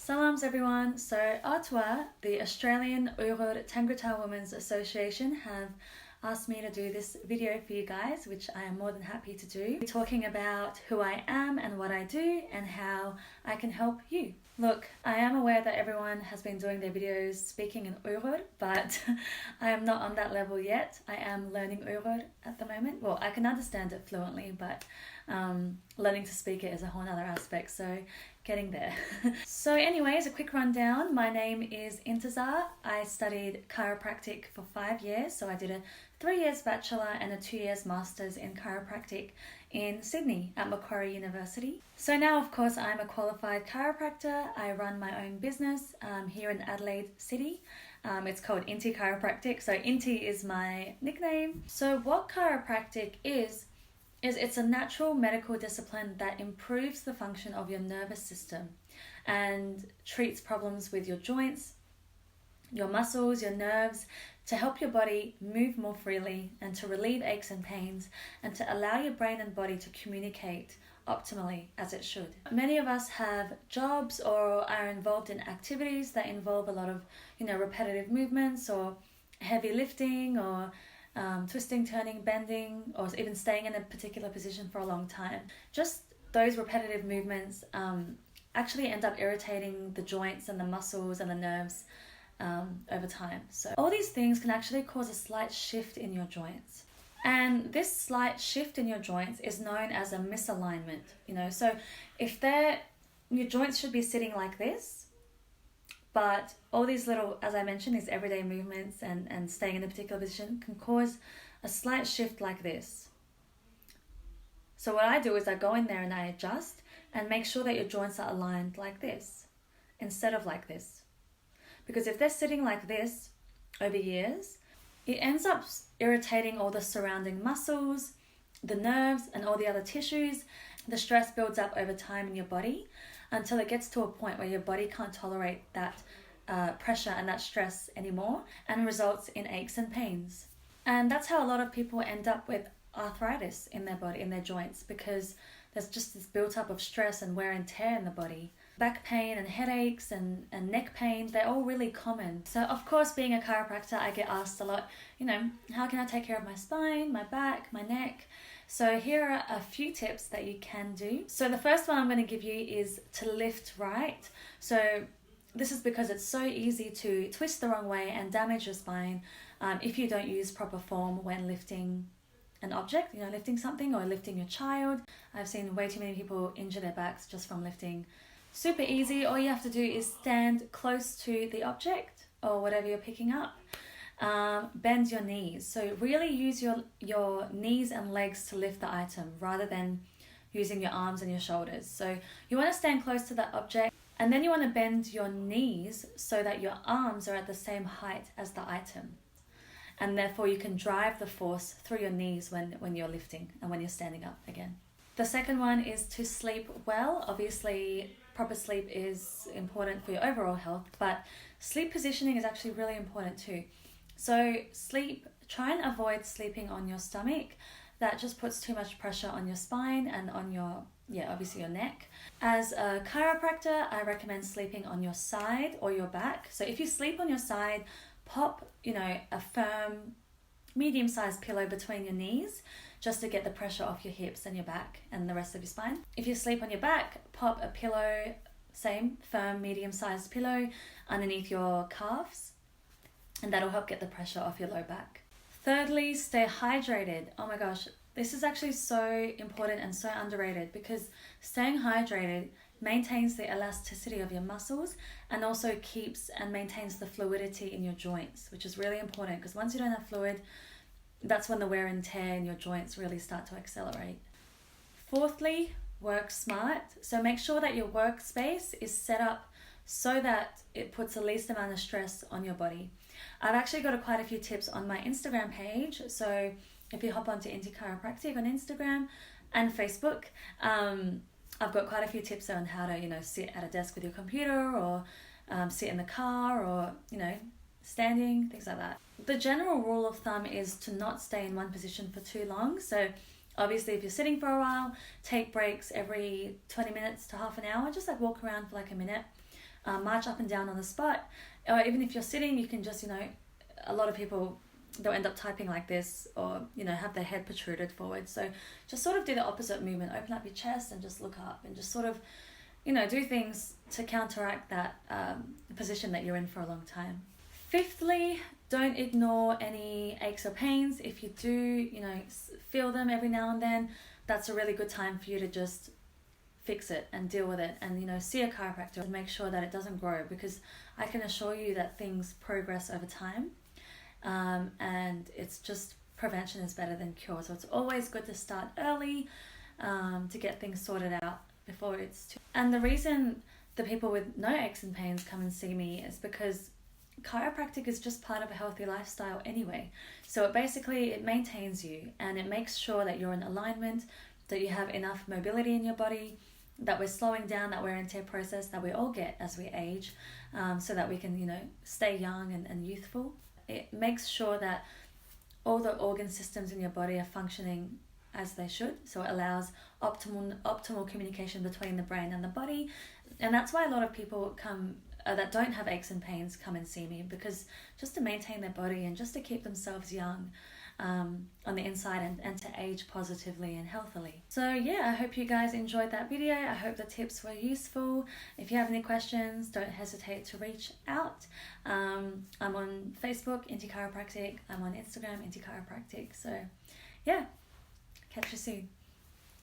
Salams everyone. So Atwa, the Australian Uyghur Tangata Women's Association, have asked me to do this video for you guys, which I am more than happy to do, talking about who I am and what I do and how I can help you. Look, I am aware that everyone has been doing their videos speaking in Uyghur, but I am not on that level yet. I am learning Uyghur at the moment. Well, I can understand it fluently, but learning to speak it is a whole other aspect, so getting there. So anyways, a quick rundown. My name is Intizar. I studied chiropractic for 5 years, so I did a 3 years bachelor and a 2 years master's in chiropractic in Sydney at Macquarie University. So now, of course, I'm a qualified chiropractor. I run my own business here in Adelaide City. It's called Inti Chiropractic, so Inti is my nickname. So what chiropractic is it's a natural medical discipline that improves the function of your nervous system and treats problems with your joints, your muscles, your nerves, to help your body move more freely and to relieve aches and pains and to allow your brain and body to communicate optimally as it should. Many of us have jobs or are involved in activities that involve a lot of, repetitive movements or heavy lifting or twisting, turning, bending, or even staying in a particular position for a long time. Just those repetitive movements actually end up irritating the joints and the muscles and the nerves over time. So all these things can actually cause a slight shift in your joints. And this slight shift in your joints is known as a misalignment. So if your joints should be sitting like this, but all these little, as I mentioned, these everyday movements and staying in a particular position can cause a slight shift like this. So what I do is I go in there and I adjust and make sure that your joints are aligned like this instead of like this. Because if they're sitting like this over years, it ends up irritating all the surrounding muscles, the nerves, and all the other tissues. The stress builds up over time in your body until it gets to a point where your body can't tolerate that pressure and that stress anymore and results in aches and pains. And that's how a lot of people end up with arthritis in their body, in their joints, because there's just this built up of stress and wear and tear in the body. Back pain and headaches and neck pain, they're all really common. So of course, being a chiropractor, I get asked a lot, how can I take care of my spine, my back, my neck? So here are a few tips that you can do. So the first one I'm going to give you is to lift right. So this is because it's so easy to twist the wrong way and damage your spine if you don't use proper form when lifting an object, lifting something or lifting your child. I've seen way too many people injure their backs just from lifting. Super easy. All you have to do is stand close to the object or whatever you're picking up. Bend your knees. So really use your knees and legs to lift the item rather than using your arms and your shoulders. So you want to stand close to that object and then you want to bend your knees so that your arms are at the same height as the item. And therefore you can drive the force through your knees when you're lifting and when you're standing up again. The second one is to sleep well. Obviously, proper sleep is important for your overall health, but sleep positioning is actually really important too. So try and avoid sleeping on your stomach. That just puts too much pressure on your spine and on obviously your neck. As a chiropractor, I recommend sleeping on your side or your back. So if you sleep on your side, pop, a firm, medium-sized pillow between your knees just to get the pressure off your hips and your back and the rest of your spine. If you sleep on your back, pop a pillow, same firm, medium-sized pillow underneath your calves, and that'll help get the pressure off your low back. Thirdly, stay hydrated. Oh my gosh, this is actually so important and so underrated because staying hydrated maintains the elasticity of your muscles and also keeps and maintains the fluidity in your joints, which is really important because once you don't have fluid, that's when the wear and tear in your joints really start to accelerate. Fourthly, work smart. So make sure that your workspace is set up so that it puts the least amount of stress on your body. I've actually got quite a few tips on my Instagram page. So if you hop onto Inti Chiropractic on Instagram and Facebook, I've got quite a few tips on how to, sit at a desk with your computer or sit in the car or, standing, things like that. The general rule of thumb is to not stay in one position for too long. So obviously if you're sitting for a while, take breaks every 20 minutes to half an hour, just walk around for a minute. march up and down on the spot, or even if you're sitting, you can just, a lot of people, they'll end up typing like this, or have their head protruded forward. So just sort of do the opposite movement, open up your chest and just look up, and just sort of do things to counteract that position that you're in for a long time. Fifthly, don't ignore any aches or pains. If you do feel them every now and then, that's a really good time for you to just fix it and deal with it, and see a chiropractor and make sure that it doesn't grow, because I can assure you that things progress over time. And it's just, prevention is better than cure. So it's always good to start early to get things sorted out before it's too. And the reason the people with no aches and pains come and see me is because chiropractic is just part of a healthy lifestyle anyway. So it maintains you, and it makes sure that you're in alignment, that you have enough mobility in your body, that we're slowing down that wear and tear process that we all get as we age, so that we can stay young and youthful. It makes sure that all the organ systems in your body are functioning as they should. So it allows optimal communication between the brain and the body. And that's why a lot of people that don't have aches and pains come and see me, because just to maintain their body and just to keep themselves young on the inside, and to age positively and healthily. So yeah, I hope you guys enjoyed that video. I hope the tips were useful. If you have any questions, don't hesitate to reach out. I'm on Facebook, Inti Chiropractic. I'm on Instagram, Inti Chiropractic. So yeah, catch you soon.